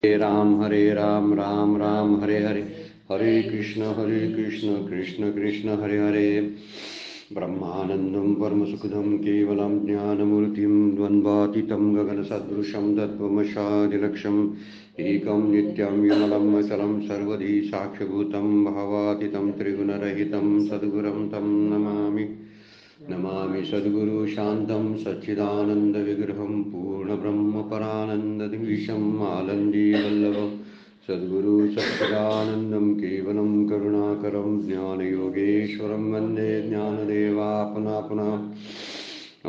हरे राम राम राम हरे हरे, हरे कृष्ण कृष्ण कृष्ण हरे हरे। ब्रह्मानन्दं परमसुखदं केवलं ज्ञानमूर्तिं द्वन्द्वातीतं गगनसदृशं तत्त्वमशादिलक्ष्यम् एकं नित्यं विमलं अचलं सर्वधी साक्षिभूतं भावातीतं त्रिगुणरहितं सद्गुरुं तं नमामि। नमामि सद्गुरु शान्तं सच्चिदानन्दविग्रहं पूर्णब्रह्मपरानन्ददिविशम् आनन्दीवल्लभं सद्गुरु सच्चिदानन्दं केवलं करुणाकरं ज्ञानयोगेश्वरं वन्दे ज्ञानदेवापनापना।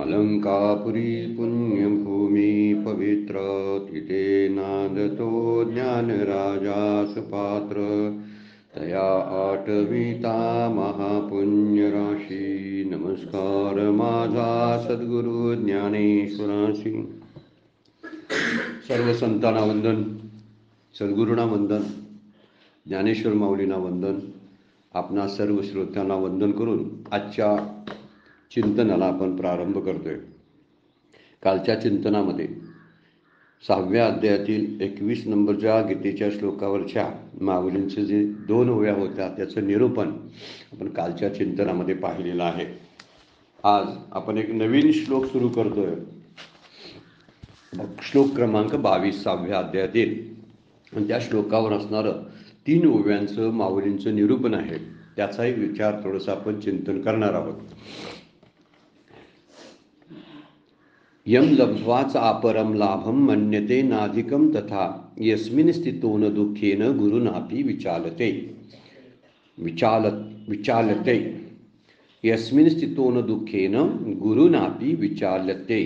अलङ्कापुरी पुण्यभूमि पवित्रतिते नादतो ज्ञानराजा सुपात्र तया आटविता महापुण्यराशी। नमस्कार माझा सद्गुरु ज्ञानेश्वराशी। सर्व संतांना वंदन, सद्गुरूंना वंदन, ज्ञानेश्वर माऊलींना वंदन, आपणा सर्व श्रोत्यांना वंदन करून आजच्या चिंतनाला आपण प्रारंभ करतोय। कालच्या चिंतनामध्ये 6व्या अध्यायातील 21 नंबरच्या गीतेच्या श्लोकावरच्या माऊलींचे जे 2 ओव्या होत्या त्याचं निरूपण आपण कालच्या चिंतनामध्ये पाहिलेलं आहे। आज आपण एक नवीन श्लोक सुरू करतोय, श्लोक क्रमांक 22 6व्या अध्यायातील, आणि त्या श्लोकावर असणारं 3 ओव्यांचं माऊलींचं निरूपण आहे। त्याचाही विचार थोडंसं आपण चिंतन करणार आहोत। यम लब्ध्वाच अपरम लाभम मन्यते नाधिकम तथा यस्मिन स्थितो न दुःखेन गुरुनापि विचालते यस्मिन स्थितो न दुःखेन गुरुनापि विचालते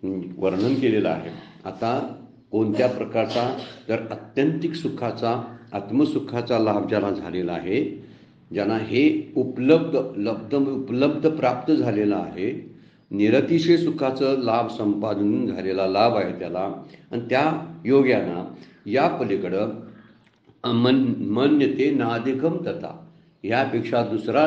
वर्णन केलेलं आहे। आता कोणत्या प्रकारचा तर आत्यंतिक सुखाचा, आत्मसुखाचा लाभ ज्याला झालेला आहे, ज्यांना हे उपलब्ध प्राप्त झालेला आहे, निरतिशय सुखाचं लाभ संपादन झालेला लाभ आहे त्याला, आणि त्या योग्यानं या पलीकडं मन्यते नाधिकम तथा, यापेक्षा दुसरा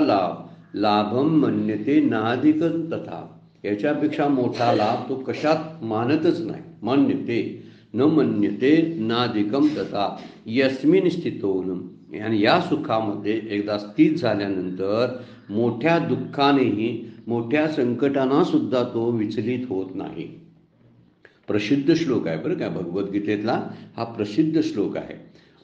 लाभम मन्यते नाधिकम तथा, याच्यापेक्षा मोठा लाभ तो कशात मानतच नाही। मन्यते न मन्यते नाधिकम तथा यस्मिन स्थितोन, आणि या सुखामध्ये एकदा स्थित झाल्यानंतर मोठ्या दुःखानेही, मोठ्या संकटांना सुद्धा तो विचलित होत नाही। प्रसिद्ध श्लोक आहे बरं का, भगवद्गीतेतला हा प्रसिद्ध श्लोक आहे।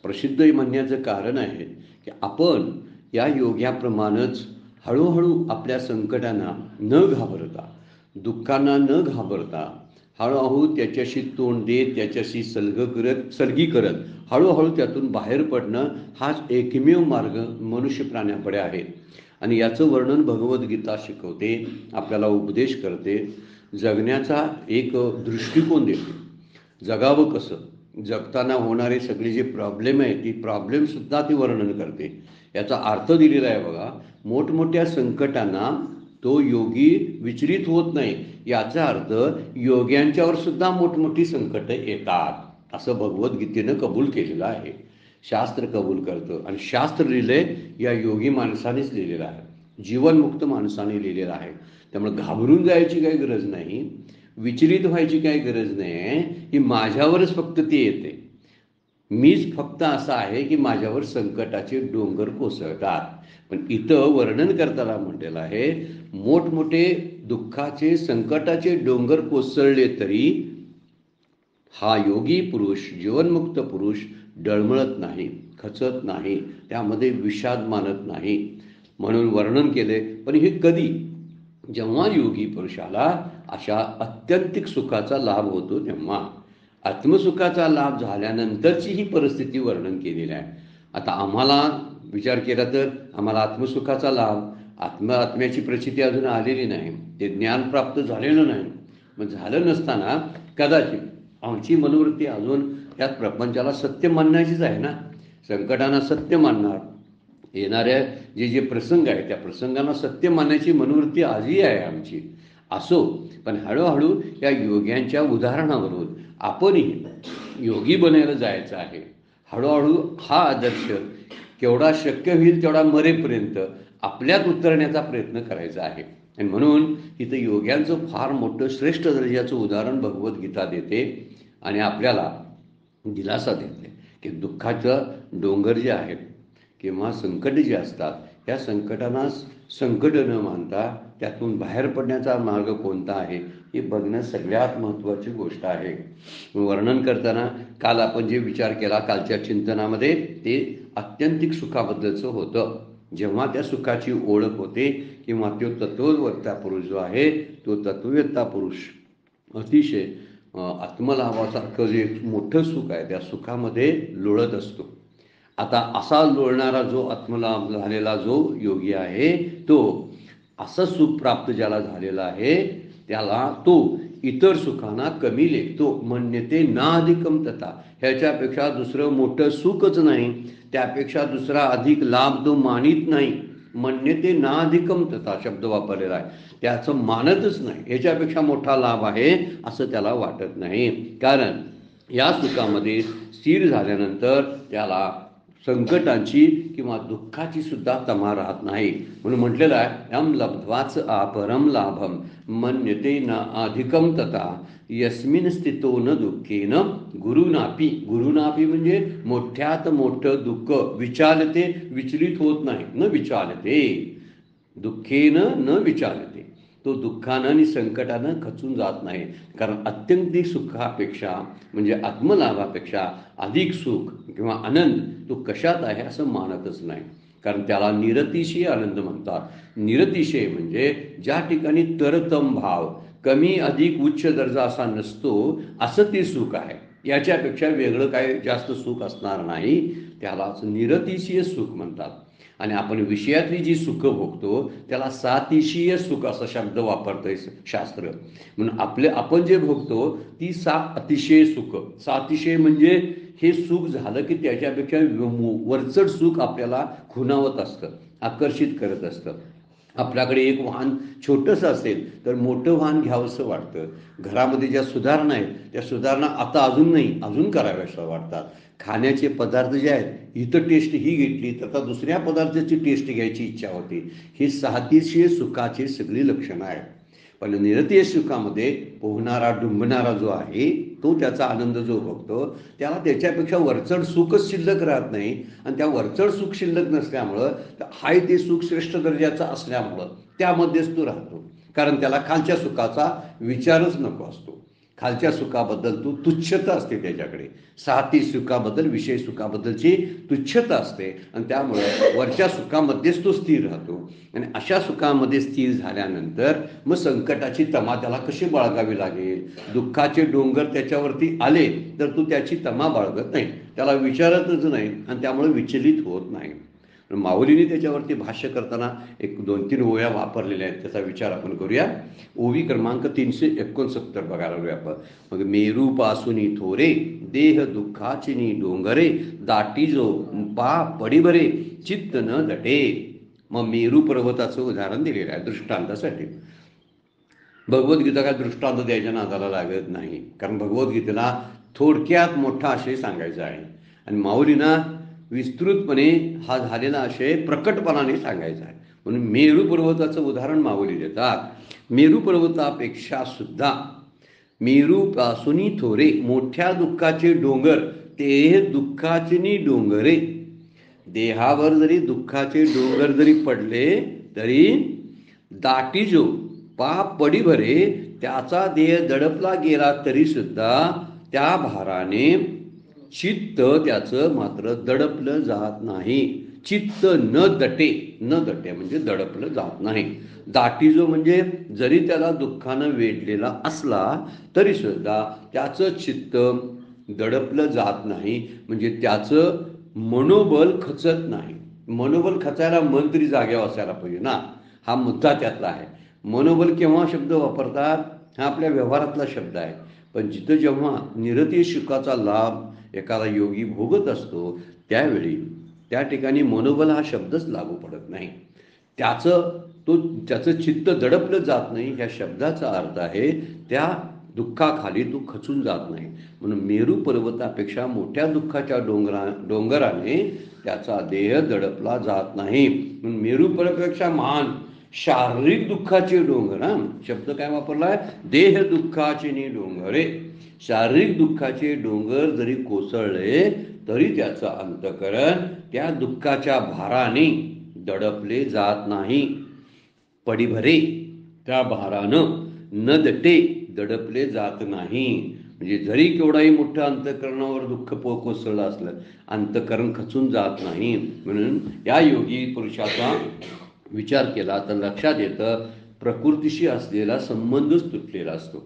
प्रसिद्ध म्हणण्याचं कारण आहे की आपण या योग्याप्रमाणेच हळूहळू आपल्या संकटांना न घाबरता, दुःखांना न घाबरता, हळूहळू त्याच्याशी तोंड देत, त्याच्याशी सलगी करत हळूहळू त्यातून बाहेर पडणं हाच एकमेव मार्ग मनुष्य प्राण्याकडे आहे। आणि याचं वर्णन भगवद्गीता शिकवते, आपल्याला उपदेश करते, जगण्याचा एक दृष्टिकोन देते, जगावं कसं, जगताना होणारे सगळे जे प्रॉब्लेम आहे ती प्रॉब्लेमसुद्धा ती वर्णन करते। याचा अर्थ दिलेला आहे बघा, मोठमोठ्या संकटांना तो योगी विचलित होत नाही, याचा अर्थ योग्यांच्यावर सुद्धा मोठमोठी संकट येतात असं भगवद्गीतेनं कबूल केलेलं आहे। शास्त्र कबूल करतं, आणि शास्त्र लिहिले या योगी माणसानेच लिहिलेलं आहे, जीवनमुक्त माणसाने लिहिलेलं आहे। त्यामुळे घाबरून जायची काही गरज नाही, विचलित व्हायची काही गरज नाही आहे की माझ्यावरच फक्त ते येते, मीच फक्त असं आहे की माझ्यावर संकटाचे डोंगर कोसळतात। पण इथं वर्णन करताना म्हटलेलं आहे, मोठमोठे दुःखाचे, संकटाचे डोंगर कोसळले तरी हा योगी पुरुष, जीवनमुक्त पुरुष डळमळत नाही, खचत नाही, त्यामध्ये विषाद मानत नाही, म्हणून वर्णन केले। पण हे कधी, जेव्हा योगी पुरुषाला अशा आत्यंतिक सुखाचा लाभ होतो तेव्हा। आत्मसुखाचा लाभ झाल्यानंतरची ही परिस्थिती वर्णन केलेली आहे। आता आम्हाला विचार केला तर आम्हाला आत्मसुखाचा लाभ, आत्म्याची प्रचिती अजून आलेली नाही, ते ज्ञान प्राप्त झालेलं नाही। मग झालं नसताना कदाचित आमची मनोवृत्ती अजून यात प्रपंचाला सत्य मानण्याचीच आहे ना, संकटांना सत्य मानणार, येणाऱ्या जे प्रसंग आहे त्या प्रसंगांना सत्य मानण्याची मनोवृत्ती आजही आहे आमची। असो, पण हळूहळू या योग्यांच्या उदाहरणावरून आपणही योगी बनायला जायचं आहे। हळूहळू हा आदर्श केवढा शक्य होईल तेवढा मरेपर्यंत आपल्यात उतरण्याचा प्रयत्न करायचा आहे। आणि म्हणून इथं योग्यांचं फार मोठं श्रेष्ठ दर्जाचं उदाहरण भगवद्गीता देते, आणि आपल्याला दिलासा देत नाही, की दुःखाचं डोंगर जे आहेत किंवा संकट जे असतात या संकटांना संकट न मानता त्यातून बाहेर पडण्याचा मार्ग कोणता आहे हे बघणं सगळ्यात महत्त्वाची गोष्ट आहे. वर्णन करताना काल आपण जे विचार केला कालच्या चिंतनामध्ये ते आत्यंतिक सुखाबद्दलचं होतं. जेव्हा त्या सुखाची ओळख होते किंवा तो तत्ववेत्ता पुरुष जो आहे तो तत्ववेत्ता पुरुष अतिशय आत्मलाभासारखं जे मोठं सुख आहे त्या सुखामध्ये लोळत असतो. आता असा लोळणारा जो आत्मलाभ झालेला जो योगी आहे तो असं सुख प्राप्त ज्याला झालेला आहे त्याला तो इतर सुखांना कमी लेखतो. मन्यते नाधिकम तथा, ह्याच्यापेक्षा दुसरं मोठं सुखच नाही, त्यापेक्षा दुसरा अधिक लाभ तो मानित नाही. मन्यते नाधिकम तथा शब्द वापरलेला आहे, त्याचं मानतच नाही. ह्याच्यापेक्षा मोठा लाभ आहे असं त्याला वाटत नाही. कारण या सुखामध्ये स्थिर झाल्यानंतर त्याला संकटांची किंवा दुःखाची सुद्धा तमा राहत नाही. म्हणून म्हटलेलं आहे यम लब्ध्वाच अपरम लाभम मन्यते न अधिकम तथा यस्मिन स्थितो न दुःखेन गुरुनापी. गुरुनापी म्हणजे मोठ्यात मोठं दुःख विचालते, विचलित होत नाही. न विचालते, दुःखेन न विचालते, तो दुःखानं आणि संकटानं खचून जात नाही. कारण अत्यंतिक सुखापेक्षा म्हणजे आत्मलाभापेक्षा अधिक सुख किंवा आनंद तो कशात आहे असं मानतच नाही. कारण त्याला निरतिशय आनंद म्हणतात. निरतिशय म्हणजे ज्या ठिकाणी तरतम भाव, कमी अधिक उच्च दर्जा असा नसतो असं ते सुख आहे. याच्यापेक्षा वेगळं काय जास्त सुख असणार नाही, त्यालाच निरतिशय सुख म्हणतात. आणि आपण विषयातली जी सुख भोगतो त्याला सातिशीय सुख असा शब्द वापरतोय शास्त्र. म्हणून आपण जे भोगतो ती अतिशय सुख. सातिशय म्हणजे हे सुख झालं की त्याच्यापेक्षा वरचढ सुख आपल्याला खुणावत असतं, आकर्षित करत असतं. आपल्याकडे एक वाहन छोटंसं असेल तर मोठं वाहन घ्यावंसं वाटतं. घरामध्ये ज्या सुधारणा आहेत त्या सुधारणा आता अजून नाही अजून कराव्याशा वाटतात. खाण्याचे पदार्थ जे आहेत इथं टेस्ट ही घेतली तर आता दुसऱ्या पदार्थाची टेस्ट घ्यायची इच्छा होती. ही सातिशीय सुखाची सगळी लक्षणं आहेत. पण निरतीय सुखामध्ये पोहणारा डुंबणारा जो आहे तो त्याचा आनंद जो बघतो त्याला त्याच्यापेक्षा वरचढ सुखच शिल्लक राहत नाही. आणि त्या वरचढ सुख शिल्लक नसल्यामुळं हाय ते सुख श्रेष्ठ दर्जाचं असल्यामुळं त्यामध्येच तो राहतो. कारण त्याला खालच्या सुखाचा विचारच नको असतो. खालच्या सुखाबद्दल तो तुच्छता असते त्याच्याकडे. साती सुखाबद्दल विषय सुखाबद्दलची तुच्छता असते आणि त्यामुळे वरच्या सुखामध्येच तो स्थिर राहतो. आणि अशा सुखामध्ये स्थिर झाल्यानंतर मग संकटाची तमा त्याला कशी बाळगावी लागेल. दुःखाचे डोंगर त्याच्यावरती आले तर तो त्याची तमा बाळगत नाही, त्याला विचारतच नाही आणि त्यामुळे विचलित होत नाही. माऊलीने त्याच्यावरती भाष्य करताना 1-2-3 ओव्या वापरलेल्या आहेत, त्याचा विचार आपण करूया. ओवी क्रमांक 369 बघायला लागलो आपण. मग मेरूपासुनी थोरे देह दुःखाचिनी डोंगरे दाटी जो पा पडिबरे चित्त न दटे. मग मेरू पर्वताचं उदाहरण दिलेलं आहे दृष्टांतासाठी. भगवद्गीता काय दृष्टांत द्यायच्या नादाला लागत नाही, कारण भगवद्गीतेला थोडक्यात मोठा आशय सांगायचा आहे आणि माऊलींना विस्तृतपणे हा झालेला आशय प्रकटपणाने सांगायचा आहे. म्हणून मेरू पर्वताचं उदाहरण माऊली देतात. मेरू पर्वतापेक्षा सुद्धा मेरूपासुनी थोरे मोठ्या दुःखाचे डोंगर ते दुःखाचिनी डोंगरे. देहावर जरी दुःखाचे डोंगर जरी पडले तरी दाटी जो पाप पडी भरे, त्याचा देह दडपला गेला तरी सुद्धा त्या भाराने चित्त त्याचं मात्र दडपलं जात नाही. चित्त न दटे, न दटे म्हणजे दडपलं जात नाही. दाटी जो म्हणजे जरी त्याला दुःखानं वेढलेला असला तरी सुद्धा त्याचं चित्त दडपलं जात नाही, म्हणजे त्याचं मनोबल खचत नाही. मनोबल खचायला मन तरी जागेवर असायला पाहिजे ना, हा मुद्दा त्यातला आहे. मनोबल केव्हा शब्द वापरतात, हा आपल्या व्यवहारातला शब्द आहे. पण जिथं जेव्हा निरतीय सुखाचा लाभ एखादा योगी भोगत असतो त्यावेळी त्या ठिकाणी मनोबल हा शब्दच लागू पडत नाही. त्याचं चित्त दडपलं जात नाही ह्या शब्दाचा अर्थ आहे त्या दुःखाखाली तो खचून जात नाही. म्हणून मेरू पर्वतापेक्षा मोठ्या दुःखाच्या डोंगराने त्याचा देह दडपला जात नाही. म्हणून मेरू पर्वतापेक्षा महान शारीरिक दुःखाचे डोंगर, शब्द काय वापरलाय, देह दुःखाचे डोंगरे. शारीरिक दुःखाचे डोंगर जरी कोसळले तरी त्याचं अंतःकरण त्या दुःखाच्या भाराने दडपले जात नाही. पडीभरे त्या भारानं न दटे दडपले जात नाही. म्हणजे जरी केवढाही मोठ्या अंतःकरणावर दुःख कोसळलं असलं, अंतःकरण खचून जात नाही. म्हणून या योगी पुरुषाचा विचार केला तर लक्षात येतं प्रकृतीशी असलेला संबंधच तुटलेला असतो.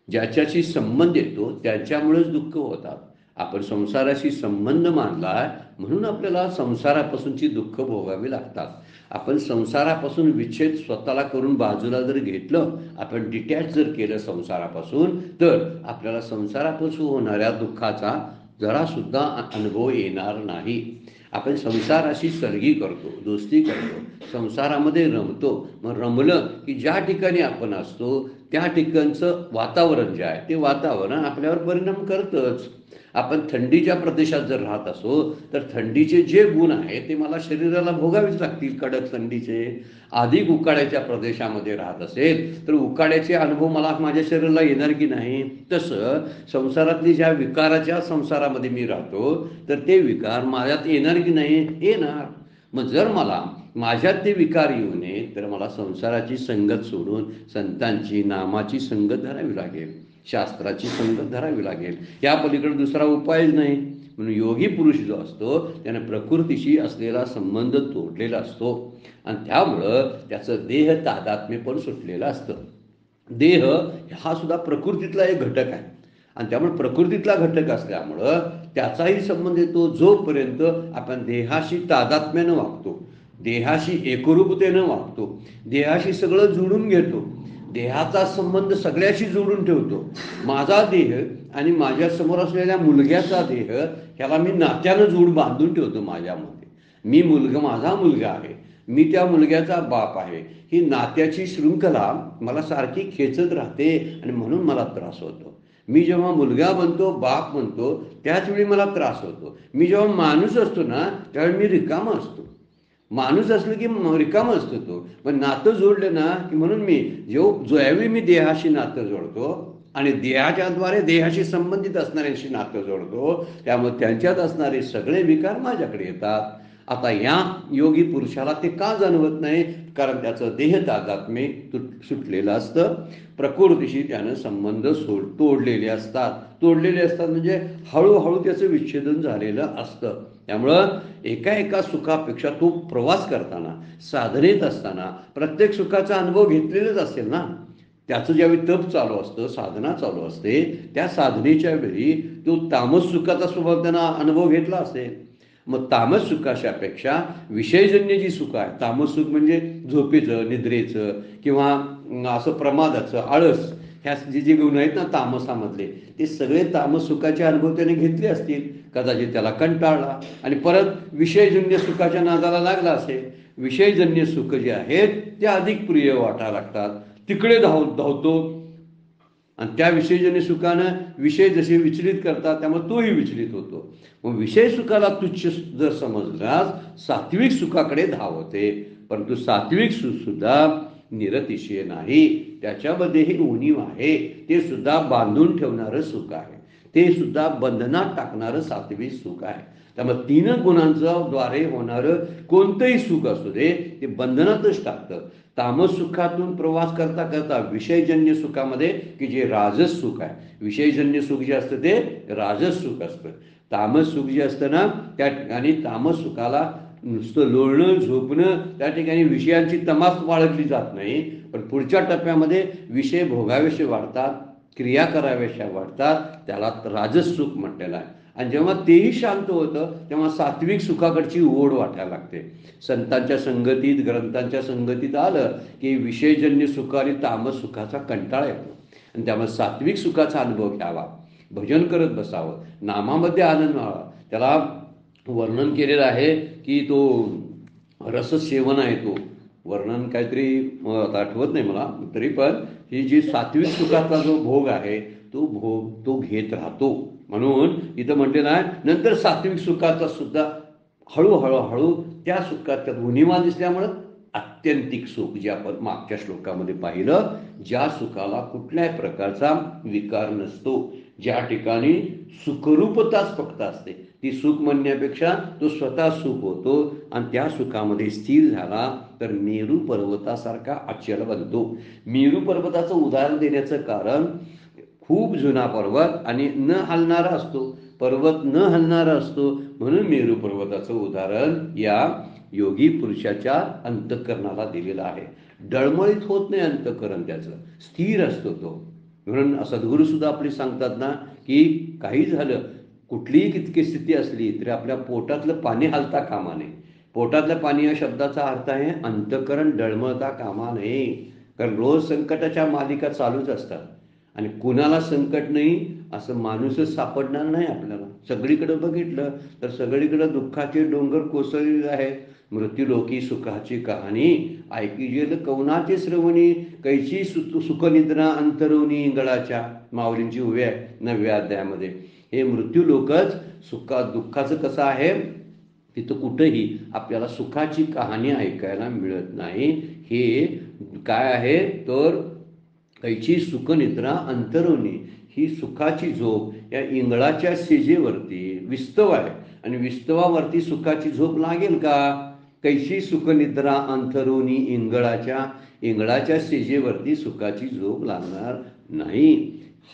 ज्याच्याशी संबंध येतो त्याच्यामुळेच दुःख होतात. आपण संसाराशी संबंध मानला म्हणून आपल्याला संसारापासूनची दुःख भोगावी लागतात. आपण संसारापासून विच्छेद स्वतःला करून बाजूला जर घेतलं, आपण डिटॅच जर केलं संसारापासून, तर आपल्याला संसारापासून होणाऱ्या दुःखाचा जरासुद्धा अनुभव येणार नाही. आपण संसाराशी सरगी करतो, दोस्ती करतो, संसारामध्ये रमतो. मग रमलं की ज्या ठिकाणी आपण असतो त्या ठिकाणचं वातावरण जे आहे ते वातावरण आपल्यावर परिणाम करतंच. आपण थंडीच्या प्रदेशात जर राहत असो तर थंडीचे जे गुण आहेत ते मला शरीराला भोगावेच लागतील, कडक थंडीचे. अधिक उकाड्याच्या प्रदेशामध्ये राहत असेल तर उकाड्याचे अनुभव मला माझ्या शरीराला येणार की नाही. तसं संसारातली ज्या विकाराच्या संसारामध्ये मी राहतो तर ते विकार माझ्यात येणार की नाही, येणार. मग जर मला माझ्यात ते विकार येऊ नये तर मला संसाराची संगत सोडून संतांची नामाची संगत धरावी लागेल, शास्त्राची संगत धरावी लागेल. या पलीकडे दुसरा उपायच नाही. म्हणून योगी पुरुष जो असतो त्याने प्रकृतीशी असलेला संबंध तोडलेला असतो आणि त्यामुळं त्याचं देह तादात्म्य पण सुटलेलं असतं. देह हा सुद्धा प्रकृतीतला एक घटक आहे आणि त्यामुळे प्रकृतीतला घटक असल्यामुळं त्याचाही संबंध येतो. जोपर्यंत आपण देहाशी तादात्म्यानं वागतो, देहाशी एकरूपतेनं वागतो, देहाशी सगळं जुळून घेतो, देहाचा संबंध सगळ्याशी जोडून ठेवतो. माझा देह आणि माझ्या समोर असलेल्या मुलग्याचा देह ह्याला मी नात्यानं जोड बांधून ठेवतो माझ्यामध्ये. मी माझा मुलगा आहे, मी त्या मुलग्याचा बाप आहे. ही नात्याची शृंखला मला सारखी खेचत राहते आणि म्हणून मला त्रास होतो. मी जेव्हा मुलगा बनतो, बाप बनतो, त्याचवेळी मला त्रास होतो. मी जेव्हा माणूस असतो ना त्यावेळी मी रिकामा असतो. माणूस असलं की रिकामा असतो तो, पण नातं जोडलं ना की म्हणून मी ज्यावेळी मी देहाशी नातं जोडतो आणि देहाच्याद्वारे देहाशी संबंधित असणाऱ्यांशी नातं जोडतो, त्यामुळे त्यांच्यात असणारे सगळे विकार माझ्याकडे येतात. आता या योगी पुरुषाला ते का जाणवत नाही? कारण त्याचं देह तादात्म्य सुटलेलं असतं. प्रकृतीशी त्यानं संबंध तोडलेले असतात म्हणजे हळूहळू त्याचं विच्छेदन झालेलं असतं. त्यामुळं एका सुखापेक्षा तो प्रवास करताना, साधनेत असताना प्रत्येक सुखाचा अनुभव घेतलेलाच असेल ना. त्याचं ज्यावेळी तप चालू असतं, साधना चालू असते, त्या साधनेच्या वेळी तो तामस सुखाचा स्वभाव त्यांना अनुभव घेतला असेल. मग तामस सुखाच्यापेक्षा विषयजन्य जी सुख आहे, तामस सुख म्हणजे झोपेचं, निद्रेचं किंवा असं प्रमादाचं, आळस, ह्या जे गुण आहेत ना तामसामधले, ते सगळे तामस सुखाचे अनुभव त्याने घेतले असतील. कदाचित त्याला कंटाळला आणि परत विषयजन्य सुखाच्या नादाला लागला असेल. विषयजन्य सुख जे आहेत ते अधिक प्रिय वाटायला लागतात, तिकडे धावतो आणि त्या विषयजन्य सुखानं विषय जसे विचलित करतात त्यामुळे तोही विचलित होतो. मग विषय सुखाला तुच्छ जर समजल्यास सात्विक सुखाकडे धावते. परंतु सात्विक सुख सुद्धा निरतिशय नाही, त्याच्यामध्येही उणीव आहे. ते सुद्धा बांधून ठेवणारं सुख आहे, ते सुद्धा बंधनात टाकणारं सात्विक सुख आहे. त्यामुळे तीन गुणांच्या द्वारे होणारं कोणतंही सुख असू दे ते बंधनातच टाकतं. तामस सुखातून प्रवास करता करता विषयजन्य सुखामध्ये की जे राजस सुख आहे, विषयजन्य सुख जे असतं ते राजस सुख असतं. तामस सुख जे असतं ना त्या ठिकाणी तामस सुखाला नुसतं लोळणं झोपणं, त्या ठिकाणी विषयांची तमास बाळगली जात नाही. पण पुढच्या टप्प्यामध्ये विषय भोगावेसे वाढतात, क्रिया कराव्याशा वाढतात, त्याला राजस सुख म्हटलेलं आहे. आणि जेव्हा तेही शांत होतं तेव्हा सात्विक सुखाकडची ओढ वाटायला लागते. संतांच्या संगतीत, ग्रंथांच्या संगतीत आलं की विषयजन्य सुख आणि तामस सुखाचा कंटाळा येतो आणि त्यामुळे सात्विक सुखाचा अनुभव घ्यावा, भजन करत बसावं, नामामध्ये आनंद व्हावा. त्याला वर्णन केलेलं आहे की तो रससेवन आहे, तो वर्णन काहीतरी आता आठवत नाही मला, तरी पण ही जी सात्विक सुखाचा जो भोग आहे तो भोग तो घेत राहतो. म्हणून इथं म्हटलेलं आहे नंतर सात्विक सुखाचा सुद्धा हळूहळू त्या सुखात उणिवा दिसल्यामुळं आत्यंतिक सुख, जे आपण मागच्या श्लोकामध्ये पाहिलं, ज्या सुखाला कुठल्याही प्रकारचा विकार नसतो, ज्या ठिकाणी सुखरूपताच फक्त असते, ती सुख म्हणण्यापेक्षा तो स्वतः सुख होतो आणि त्या सुखामध्ये स्थिर झाला तर मेरू पर्वतासारखा अचल बनतो. मेरू पर्वताचं उदाहरण देण्याचं कारण, खूप जुना पर्वत आणि न हलणारा असतो, पर्वत न हलणारा असतो, म्हणून मेरू पर्वताचं उदाहरण या योगी पुरुषाच्या अंतःकरणाला दिलेलं आहे. डळमळीत होत नाही अंतःकरण, त्याचं स्थिर असतो तो. म्हणून सद्गुरू सुद्धा आपली सांगतात ना, की काही झालं, कुठलीही कितकी स्थिती असली तरी आपल्या पोटातलं पाणी हलता कामा नये. पोटातलं पाणी या शब्दाचा अर्थ आहे अंतःकरण डळमळता कामा नये. कारण रोज संकटाच्या मालिका चालूच असतात आणि कुणाला संकट नाही असं माणूसच सापडणार नाही आपल्याला. सगळीकडे बघितलं तर सगळीकडे दुःखाचे डोंगर कोसळलेले आहेत. मृत्यूलोकी सुखाची कहाणी ऐकी जेल कवनाचे श्रवणी, कैची सुखनिद्रा अंतरुणी इंगळाच्या, माऊलींची उभी आहे 9व्या अध्यायामध्ये. हे मृत्यूलोकच दुःखाचं कसं आहे, तिथं कुठंही आपल्याला सुखाची कहाणी ऐकायला मिळत नाही. हे काय आहे तर कैची सुखनिद्रा अंतरुणी, ही सुखाची झोप या इंगळाच्या सेजेवरती विस्तव आहे आणि विस्तवावरती सुखाची झोप लागेल का? कैशी सुखनिद्रा अंथरुणी इंगळाच्या सेजेवरती सुखाची झोप लागणार नाही.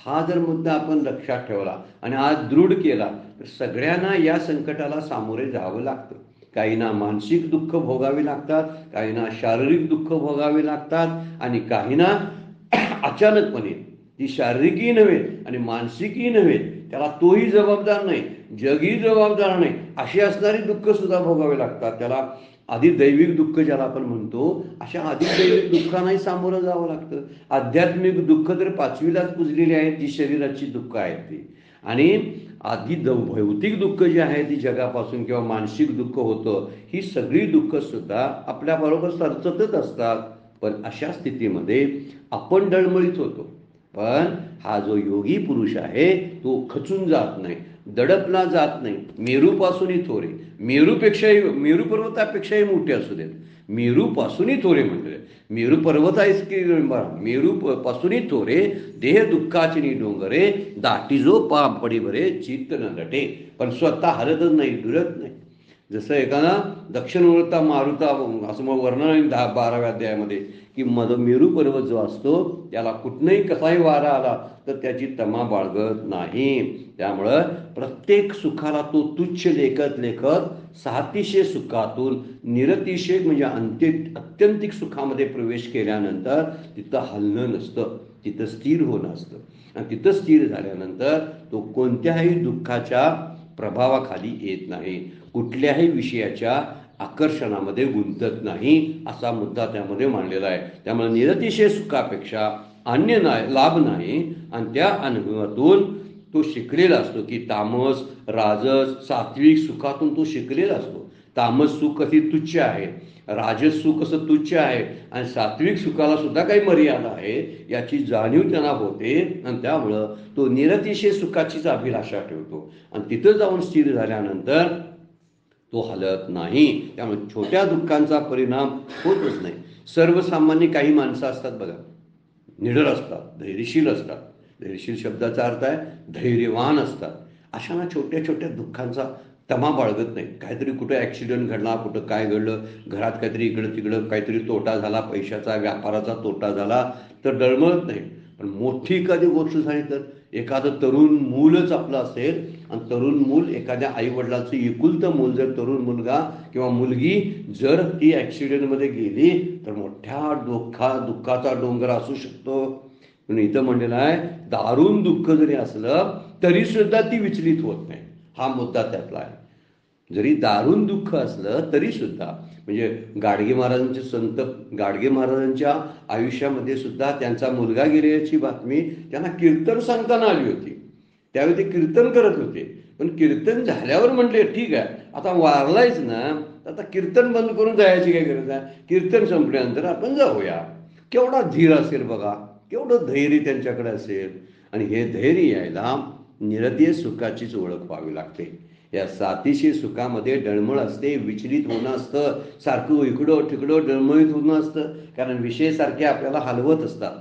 हा जर मुद्दा आपण लक्षात ठेवला आणि हा दृढ केला तर सगळ्यांना या संकटाला सामोरे जावं लागतं. काहींना मानसिक दुःख भोगावे लागतात, काहींना शारीरिक दुःख भोगावे लागतात आणि काहींना अचानकपणे, ती शारीरिकही नव्हे आणि मानसिकही नव्हे, त्याला तोही जबाबदार नाही, जगही जबाबदार नाही, अशी असणारी दुःख सुद्धा भोगावे लागतात. त्याला अधिदैविक दुःख ज्याला आपण म्हणतो, अशा अधिदैविक दुःखांनाही सामोरं जावं लागतं. आध्यात्मिक दुःख तर 5वीलाच पुजलेली आहेत, जी शरीराची दुःख आहेत ती. आणि भौतिक दुःख जे आहे ती जगापासून किंवा मानसिक दुःख होतं, ही सगळी दुःख सुद्धा आपल्याबरोबर सरचतच असतात. पण अशा स्थितीमध्ये आपण डळमळीत होतो. पण हा जो योगी पुरुष आहे तो खचून जात नाही, दडपला जात नाही. मेरूपासूनही थोरे, मेरू पर्वतापेक्षाही मोठे असू देत, मेरूपासूनही थोरे म्हणजे मेरू पर्वत आहेच की, मेरू पासूनही थोरे, देह दुःखाची डोंगरे, दाटी जो पडी भरे चित्त न दटे. पण स्वतः हरतच नाही, डुलत नाही. जसं एखादा दक्षिण वळता मारुता, असं मग वर्णन आहे 12व्या अध्यायामध्ये, की मेरू पर्वत जो असतो त्याला कुठनंही कसाही वारा आला तर त्याची तमा बाळगत नाही. त्यामुळं प्रत्येक सुखाला तो तुच्छ लेखत सातिशय सुखातून निरतिशय म्हणजे अत्यंतिक सुखामध्ये प्रवेश केल्यानंतर तिथं हलणं नसतं, तिथं स्थिर होणं असतं. आणि तिथं स्थिर झाल्यानंतर तो कोणत्याही दुःखाच्या प्रभावाखाली येत नाही, कुठल्याही विषयाच्या आकर्षणामध्ये गुंतत नाही, असा मुद्दा त्यामध्ये मांडलेला आहे. त्यामुळे निरतिशय सुखापेक्षा अन्य लाभ नाही. आणि त्या अनुभवातून तो शिकलेला असतो की तामस राजस सात्विक सुखातून तो शिकलेला असतो. तामस सुख कशी तुच्छ आहे, राजस सुख कसं तुच्छ आहे आणि सात्विक सुखाला सुद्धा काही मर्यादा आहे याची जाणीव त्यांना होते. आणि त्यामुळं तो निरतिशय सुखाचीच अभिलाषा ठेवतो आणि तिथं जाऊन स्थिर झाल्यानंतर तो हलत नाही. त्यामुळे छोट्या दुःखांचा परिणाम होतच नाही. सर्वसामान्य काही माणसं असतात बघा, निडर असतात, धैर्यशील असतात. धैर्यशील शब्दाचा अर्थ आहे धैर्यवान असतात. अशांना छोट्या छोट्या दुःखांचा तमा बाळगत नाही. काहीतरी कुठं ॲक्सिडेंट घडला, कुठं काय घडलं, घरात काहीतरी इकडं तिकडं काहीतरी तोटा झाला, पैशाचा व्यापाराचा तोटा झाला तर डळमळत नाही. पण मोठी एखादी गोष्ट झाली तर, एखादं तरुण मूलच आपलं असेल आणि तरुण मूल एखाद्या आईवडिलाचं एकुलतं मूल जर तरुण मुलगा किंवा मुलगी जर ती ॲक्सिडेंटमध्ये गेली तर मोठ्या दुःखाचा डोंगर असू शकतो. पण इथं म्हणलेलं आहे दारुण दुःख जरी असलं तरी सुद्धा ती विचलित होत नाही. हा मुद्दा त्यातला आहे. जरी दारुण दुःख असलं तरी सुद्धा, म्हणजे संत गाडगे महाराजांच्या आयुष्यामध्ये सुद्धा त्यांचा मुलगा गेल्याची बातमी त्यांना कीर्तन सांगताना आली होती. त्यावेळी ते कीर्तन करत होते. पण कीर्तन झाल्यावर म्हटले ठीक आहे आता वारलायच ना, आता कीर्तन बंद करून जायची काय गरज आहे, कीर्तन संपल्यानंतर आपण जाऊया. केवढा धीर असेल बघा, केवढं धैर्य त्यांच्याकडे असेल. आणि हे धैर्य यायला निरतीय सुखाचीच ओळख व्हावी लागते. या सातिशय सुखामध्ये डळमळ असते, विचलित होणं असतं, सारखं इकडं तिकडं डळमळीत होणं असतं. कारण विषय सारखे आपल्याला हलवत असतात.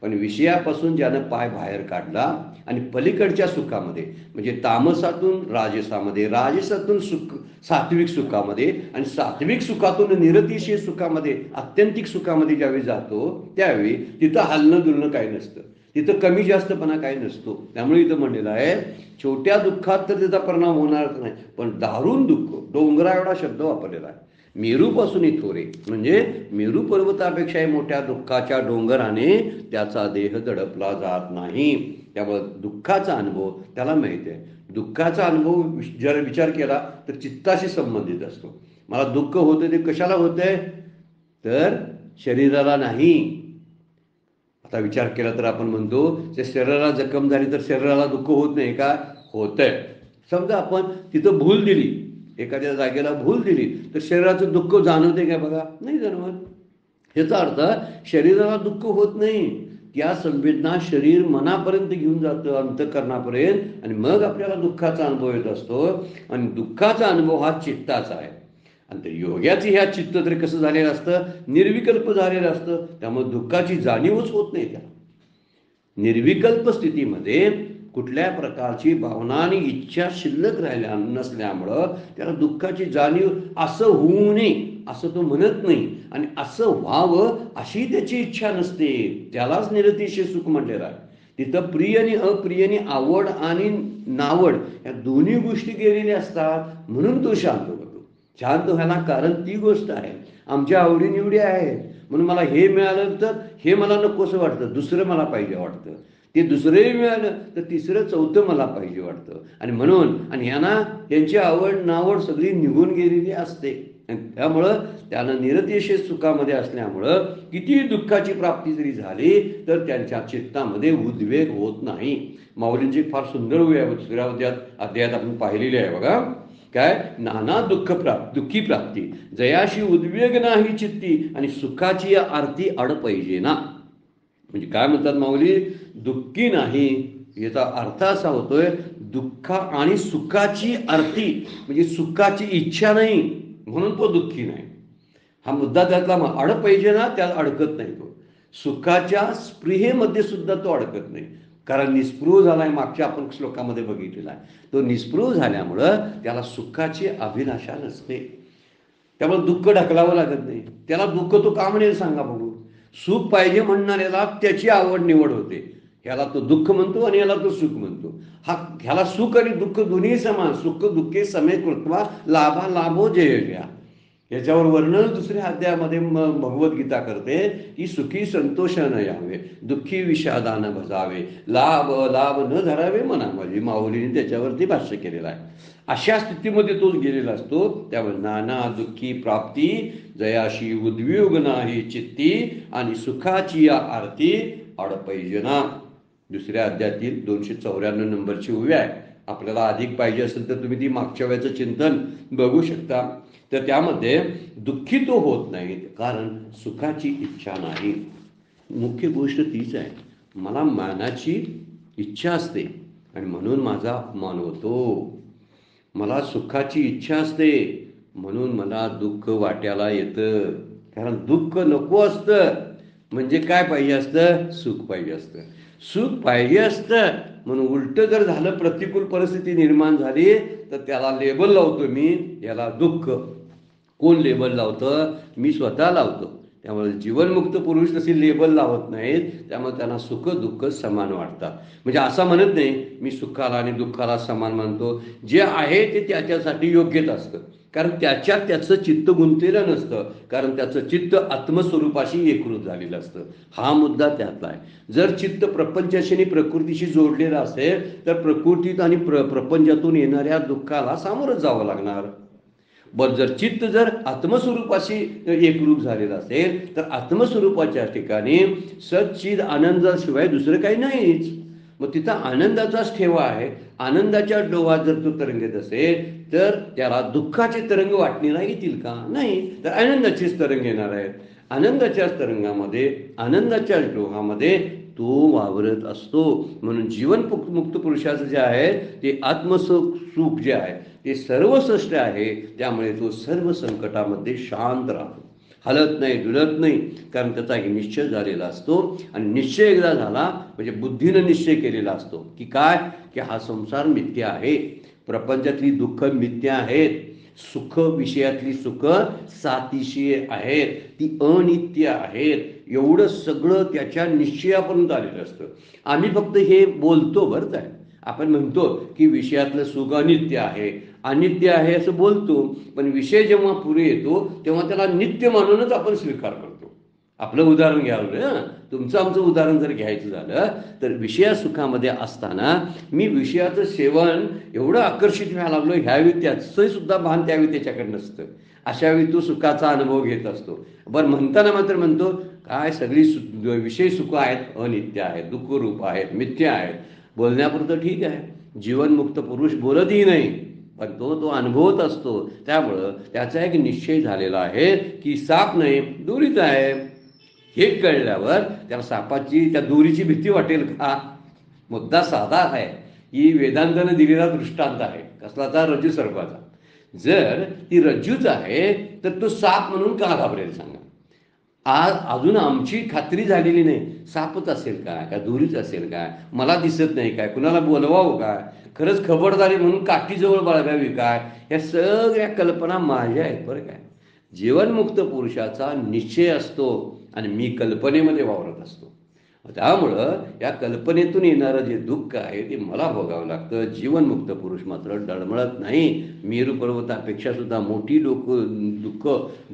पण विषयापासून ज्यानं पाय बाहेर काढला आणि पलीकडच्या सुखामध्ये म्हणजे तामसातून राजसामध्ये, राजसातून सात्विक सुखामध्ये आणि सात्विक सुखातून निरतिशय सुखामध्ये, आत्यंतिक सुखामध्ये ज्यावेळी जातो त्यावेळी तिथं हलणं दुलणं काही नसतं, तिथं कमी जास्तपणा काही नसतो. त्यामुळे इथं म्हणलेलं आहे छोट्या दुःखात तर त्याचा परिणाम होणारच नाही, पण दारुण दुःख, डोंगरा एवढा शब्द वापरलेला आहे. मेरूपासून थोरे म्हणजे मेरू पर्वतापेक्षाही मोठ्या दुःखाच्या डोंगराने त्याचा देह दडपला जात नाही. त्यामुळे दुःखाचा अनुभव त्याला माहिती आहे. दुःखाचा अनुभव जर विचार केला तर चित्ताशी संबंधित असतो. मला दुःख होतं ते कशाला होतंय तर शरीराला नाही. आता विचार केला तर आपण म्हणतो ते शरीराला जखम झाली तर शरीराला दुःख होत नाही का? होतंय. समजा आपण तिथं भूल दिली, एखाद्या जागेला भूल दिली तर शरीराचं दुःख जाणवते काय? बघा, नाही जाणवत. याचा अर्थ शरीराला दुःख होत नाही, त्या संवेदना शरीर मनापर्यंत घेऊन जातं, अंतःकरणापर्यंत, आणि मग आपल्याला दुःखाचा अनुभव येत असतो. आणि दुःखाचा अनुभव हा चित्ताचा आहे. आणि तर योग्याचं ह्या चित्त तरी कसं झालेलं असतं? निर्विकल्प झालेलं असतं. त्यामुळे दुःखाची जाणीवच होत नाही त्याला. निर्विकल्प स्थितीमध्ये कुठल्या प्रकारची भावना आणि इच्छा शिल्लक राहिल्या नसल्यामुळं त्याला दुःखाची जाणीव असं होऊ नये असं तो म्हणत नाही, आणि असं व्हावं अशी त्याची इच्छा नसते. त्यालाच निरतिशय सुख म्हटलेलं आहे. तिथं प्रिय आणि अप्रिय आणि आवड आणि नावड या दोन्ही गोष्टी गेलेल्या असतात, म्हणून तो शांत होतो. शांत व्हायला कारण ती गोष्ट आहे, आमच्या आवडीनिवडी आहेत म्हणून मला हे मिळालं तर हे मला नकोसं वाटतं, दुसरं मला पाहिजे वाटतं, ते दुसरंही मिळालं तर तिसरं चौथं मला पाहिजे वाटतं, आणि म्हणून आणि यांना त्यांची आवड नावड सगळी निघून गेलेली असते. त्यामुळं त्यानं निरतिशय सुखामध्ये असल्यामुळं किती दुःखाची प्राप्ती जरी झाली तर त्यांच्या चित्तामध्ये उद्वेग होत नाही. माऊलींची फार सुंदर दुसऱ्या अध्यायात आपण पाहिलेली आहे बघा. काय? नाना दुःखी प्राप्ती जयाशी उद्वेग नाही चित्ती आणि सुखाची आरती अड पाहिजे ना. म्हणजे काय म्हणतात माऊली? दुःखी नाही याचा अर्थ असा होतोय दुःख आणि सुखाची आरती म्हणजे सुखाची इच्छा नाही म्हणून तो दुःखी नाही. हा मुद्दा त्यातला अड पाहिजे ना, त्यात अडकत नाही तो. सुखाच्या स्पृहेमध्ये सुद्धा तो अडकत नाही, कारण निस्पृह झालाय. मागच्या आपण श्लोकामध्ये बघितलेला आहे, तो निस्पृह झाल्यामुळं त्याला सुखाची अभिलाषा नसते. त्यामुळे दुःख ढकलावं लागत नाही त्याला. दुःख तो का म्हणेल सांगा बघू? सुख पाहिजे म्हणणाऱ्याला त्याची आवड निवड होते. ह्याला तो दुःख म्हणतो आणि याला तो सुख म्हणतो. ह्याला सुख आणि दुःख दोन्ही समान. सुख दुःखे समे कृत्वा लाभा लाभो जय घ्या. याच्यावर वर्णन दुसऱ्या अध्यायामध्ये भगवद्गीता करते की सुखी संतोष न यावे, दुःखी विषादा न भजावे, लाभ लाभ न धरावे मनामध्ये. माऊलीने त्याच्यावरती भाष्य केलेलं आहे. अशा स्थितीमध्ये तो गेलेला असतो. त्यामुळे नाना दुःखी प्राप्ती जयाशी उद्विग्न नाही चित्ती आणि सुखाची या आरती अडपैजना. दुसऱ्या अध्यायातील 294 नंबरची उभी आहे. आपल्याला अधिक पाहिजे असेल तर तुम्ही ती मागच्या वेळेचं चिंतन बघू शकता. तर त्यामध्ये दुःखी तो होत नाही कारण सुखाची इच्छा नाही. मुख्य गोष्ट तीच आहे, मला मानाची इच्छा असते आणि म्हणून माझा अपमान होतो. मला सुखाची इच्छा असते म्हणून मला दुःख वाट्याला येतं. कारण दुःख नको असतं म्हणजे काय पाहिजे असतं? सुख पाहिजे असतं. सुख पाहिजे असतं म्हणून उलटं जर झालं, प्रतिकूल परिस्थिती निर्माण झाली तर त्याला लेबल लावतो मी, याला दुःख. कोण लेबल लावतं? मी स्वतः लावतो. त्यामुळे जीवनमुक्त पुरुष तशी लेबल लावत नाहीत. त्यामुळे त्यांना सुख दुःख समान वाटतात. म्हणजे असं म्हणत नाही मी सुखाला आणि दुःखाला समान मानतो. जे आहे ते त्याच्यासाठी योग्यच असतं, कारण त्याच्यात त्याचं चित्त गुंतलेलं नसतं, कारण त्याचं चित्त आत्मस्वरूपाशी एकरूप झालेलं असतं. हा मुद्दा त्यातला आहे. जर चित्त प्रपंचाशी आणि प्रकृतीशी जोडलेलं असेल तर प्रकृतीत आणि प्रपंचातून येणाऱ्या दुःखाला सामोरं जावं लागणार. बरं, जर चित्त जर आत्मस्वरूपाशी एकरूप झालेलं असेल तर आत्मस्वरूपाच्या ठिकाणी सच्चिद आनंदाशिवाय दुसरं काही नाहीच. मग तिथं आनंदाचाच ठेवा आहे. आनंदाच्या डोहात जर तो तरंगत असेल तर त्याला दुःखाचे तरंग वाटणारा येतील का? नाही, तर आनंदाचेच तरंग येणार आहेत. आनंदाच्याच तरंगामध्ये आनंदाच्याच डोहामध्ये तो वावरत असतो. म्हणून जीवनमुक्त पुरुषाचं जे आहे ते आत्मसुख जे आहे ते सर्वश्रेष्ठ आहे. त्यामुळे तो सर्व संकटामध्ये शांत राहतो. हलत नाही, डुलत नाही, कारण त्याचा एक निश्चय झालेला असतो. आणि निश्चय एकदा झाला म्हणजे बुद्धीनं निश्चय केलेला असतो की काय, की हा संसार मिथ्या आहे, प्रपंचातली दुःख मिथ्या आहेत, सुख विषयातली सुख सातिशीय आहेत, ती अनित्य आहेत, एवढं सगळं त्याच्या निश्चयापर्यंत आलेलं असतं. आम्ही फक्त हे बोलतो बरं काय, आपण म्हणतो की विषयातलं सुख अनित्य आहे, अनित्य आहे असं बोलतो, पण विषय जेव्हा पुढे येतो तेव्हा त्याला नित्य मानूनच आपण स्वीकार करतो. आपलं उदाहरण घ्यावं ना, तुमचं आमचं उदाहरण जर घ्यायचं झालं तर विषया सुखामध्ये असताना मी विषयाचं सेवन एवढं आकर्षित व्हायला लागलो, ह्यावेळी त्याचं सुद्धा भान त्यावेळी त्याच्याकडे नसतं. अशावेळी तो सुखाचा अनुभव घेत असतो. बरं म्हणताना मात्र म्हणतो काय सगळी विषय सुख आहेत, अनित्य आहेत, दुःखरूप आहेत, मिथ्या आहेत. बोलण्यापुरतं ठीक आहे, जीवनमुक्त पुरुष बोलतही नाही, पण तो अनुभवत असतो. त्यामुळं त्याचा एक निश्चय झालेला आहे की साप नाही, दोरीच आहे. हे कळल्यावर त्याला सापाची, त्या दोरीची भीती वाटेल का? मुद्दा साधा आहे, ही वेदांतानं दिलेला दृष्टांत आहे. कसलाचा? रज्जू सर्पाचा. जर ती रज्जूच आहे तर तो साप म्हणून का घाबरेल सांगा? आज अजून आमची खात्री झालेली नाही, सापच असेल काय, का दोरीच असेल काय, मला दिसत नाही काय, कुणाला बोलवावं काय, खरंच खबरदारी म्हणून काठीजवळ बाळगावी काय, या सगळ्या कल्पना माझ्या आहेत बरं काय. जीवनमुक्त पुरुषाचा निश्चय असतो आणि मी कल्पनेमध्ये वावरत असतो. त्यामुळं या कल्पनेतून येणारं जे दुःख आहे ते मला भोगावं लागतं. जीवनमुक्त पुरुष मात्र डळमळत नाही. मेरू पर्वतापेक्षा सुद्धा मोठी दुःख,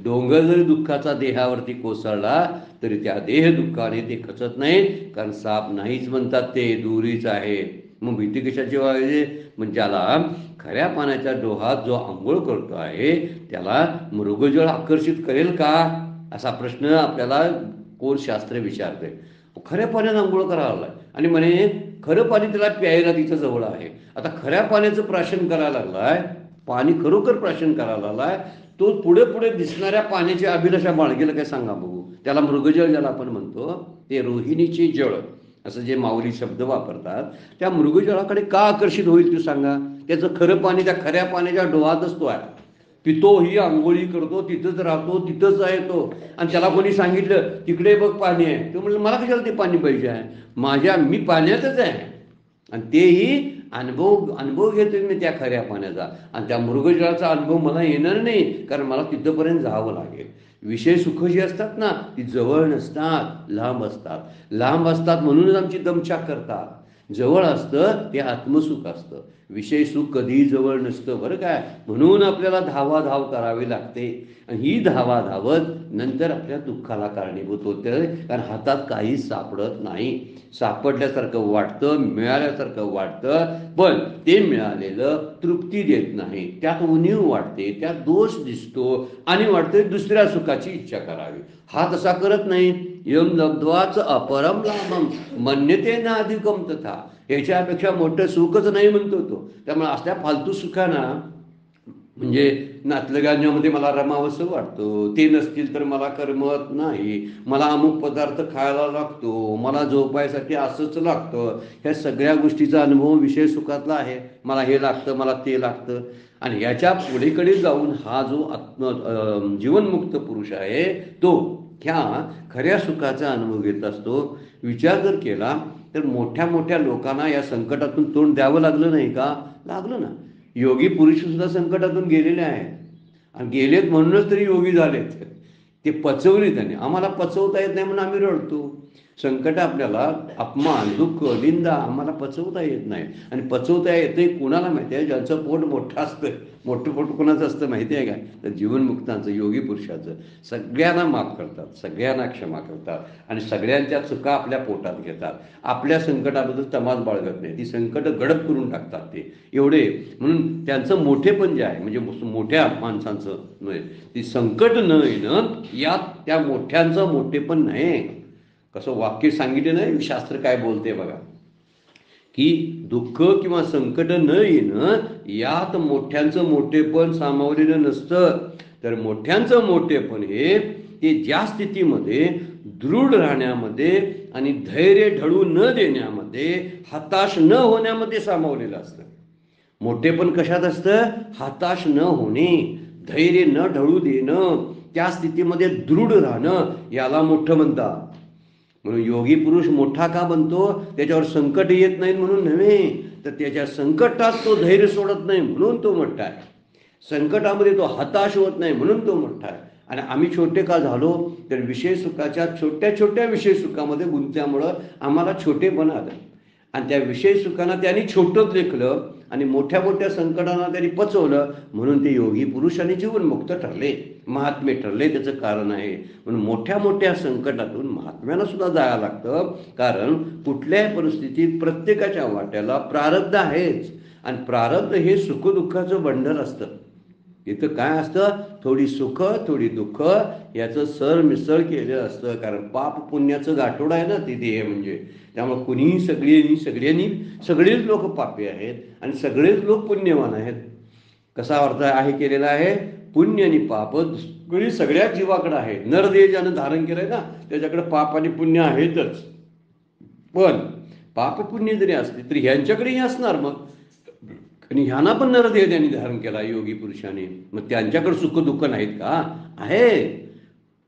डोंगर जरी दुःखाचा देहावरती कोसळला तरी त्या देह दुःखाने ते खचत नाही, कारण साप नाहीच म्हणतात, ते दोरीच आहे. मग भीती कशाची व्हावी? म्हणजे ज्याला खऱ्या पाण्याच्या डोहात जो आंघोळ करतो आहे त्याला मृगजळ आकर्षित करेल का, असा प्रश्न आपल्याला कोण शास्त्र विचारते. खऱ्या पाण्यात आंघोळ करायला लागलाय आणि म्हणे खरं पाणी त्याला प्यायला तिच्या जवळ आहे. आता खऱ्या पाण्याचं प्राशन करायला लागलाय, पाणी खरोखर प्राशन करायला लागलाय, तो पुढे पुढे दिसणाऱ्या पाण्याची अभिलाषा बाळगेला काय सांगा बघू. त्याला मृगजळ ज्याला आपण म्हणतो ते रोहिणीचे जळ असं जे माऊली शब्द वापरतात, त्या मृगजळाकडे का आकर्षित होईल तू सांगा? त्याचं खरं पाणी त्या खऱ्या पाण्याच्या डोहातच तो आहे. पितो ही आंघोळी करतो, तिथंच राहतो, तिथंच आहे तो. आणि त्याला कोणी सांगितलं तिकडे बघ पाणी आहे, तो म्हणलं मला कशाला ते पाणी पाहिजे आहे, मी पाण्यातच आहे. आणि तेही अनुभव घेतोय मी त्या खऱ्या पाण्याचा, आणि त्या मृगजळाचा अनुभव मला येणार नाही, कारण मला तिथंपर्यंत जावं लागेल. विषय सुख जी असतात ना ती जवळ नसतात, लांब असतात. लांब असतात म्हणूनच आमची दमछाक करतात. जवळ असतं ते आत्मसुख असतं, विषय सुख कधीही जवळ नसतं बरं काय. म्हणून आपल्याला धावाधाव करावी लागते, आणि ही धावाधावत नंतर आपल्या दुःखाला कारणीभूत होते, कारण हातात काहीच सापडत नाही. सापडल्यासारखं वाटतं, मिळाल्यासारखं वाटतं, पण ते मिळालेलं तृप्ती देत नाही. त्यात उणीव वाटते, त्यात दोष दिसतो आणि वाटते दुसऱ्या सुखाची इच्छा करावी. हा तसा करत नाही. यम लब्ध्वाच अपरम लाभम मन्यते ना अधिकम तथा, ह्याच्यापेक्षा मोठं सुखच नाही म्हणतो तो. त्यामुळे असल्या फालतू सुखांना, म्हणजे नातलगांच्यामध्ये मला रमावंसं वाटतं, ते नसतील तर मला करमत नाही, मला अमुक पदार्थ खायला लागतो, मला झोपायसाठी असंच लागतं, ह्या सगळ्या गोष्टीचा अनुभव विषय सुखातला आहे. मला हे लागतं, मला ते लागतं. आणि याच्या पुढेकडे जाऊन हा जो जीवनमुक्त पुरुष आहे तो ह्या खऱ्या सुखाचा अनुभव घेत असतो. विचार जर केला तर मोठ्या मोठ्या लोकांना या संकटातून तोंड द्यावं लागलं नाही का? लागलं ना. योगी पुरुष सुद्धा संकटातून गेलेले आहेत, आणि गेलेत म्हणूनच तरी योगी झालेत. ते पचवले त्याने. आम्हाला पचवता येत नाही म्हणून आम्ही रडतो. संकट आपल्याला, अपमान, दुःख, निंदा आम्हाला पचवता येत नाही. आणि पचवता येते कुणाला माहिती आहे? ज्यांचं पोट मोठं असतं. मोठं पोट कोणाचं असतं माहिती आहे काय? तर जीवनमुक्तांचं, योगी पुरुषाचं. सगळ्यांना माफ करतात, सगळ्यांना क्षमा करतात, आणि सगळ्यांच्या चुका आपल्या पोटात घेतात. आपल्या संकटाबद्दल तमास बाळगत नाही, ती संकट गडप करून टाकतात ते एवढे. म्हणून त्यांचं मोठेपण जे आहे, म्हणजे मोठ्या माणसांचं नव्हे, ती संकट न येणं यात त्या मोठ्यांचं मोठेपण नाही. कसं वाक्य सांगितलं नाही, शास्त्र काय बोलते बघा, की दुःख किंवा संकट न येणं यात मोठ्यांचं मोठेपण सामावलेलं नसतं. तर मोठ्यांचं मोठेपण हे ते ज्या स्थितीमध्ये दृढ राहण्यामध्ये आणि धैर्य ढळू न देण्यामध्ये, हताश न होण्यामध्ये सामावलेलं असतं. मोठेपण कशात असतं? हताश न होणे, धैर्य न ढळू देणं, त्या स्थितीमध्ये दृढ राहणं याला मोठं म्हणतात. म्हणून योगी पुरुष मोठा का बनतो? त्याच्यावर संकट येत नाहीत म्हणून नव्हे, तर त्याच्या संकटात तो धैर्य सोडत नाही म्हणून तो मोठा आहे. संकटामध्ये तो हताश होत नाही म्हणून तो मोठा आहे. आणि आम्ही छोटे का झालो? तर विषय सुखाच्या छोट्या छोट्या विषय सुखामध्ये गुंतल्यामुळं आम्हाला छोटेपण आलं. आणि त्या विषय सुखांना त्यांनी छोटंच लेखलं आणि मोठ्या मोठ्या संकटांना त्यांनी पचवलं म्हणून ते योगी पुरुष आणि जीवनमुक्त ठरले, महात्मे ठरले. त्याचं कारण आहे. म्हणून मोठ्या मोठ्या संकटातून महात्म्याला सुद्धा जायला लागतं. कारण कुठल्याही परिस्थितीत प्रत्येकाच्या वाट्याला प्रारब्ध आहेच. आणि प्रारब्ध हे सुखदुःखाचं बंडल असतं. इथं काय असतं? थोडी सुख थोडी दुःख याचं सरमिसळ केलेलं असतं. कारण पाप पुण्याचं गाठोड आहे ना ती देह म्हणजे. त्यामुळे कुणीही सगळेच लोक पापी आहेत आणि सगळेच लोक पुण्यवान आहेत. कसा अर्थ आहे केलेला आहे? पुण्य आणि पाप सगळ्याच जीवाकडे आहे. नरदेह ज्यानं धारण केलंय ना त्याच्याकडे पाप आणि पुण्य आहेतच. पण पाप पुण्य जरी असले तरी ह्यांच्याकडेही असणार. मग आणि ह्यांना पण नरदेह त्यांनी धारण केला योगी पुरुषाने. मग त्यांच्याकडे सुख दुःख नाहीत का? आहे.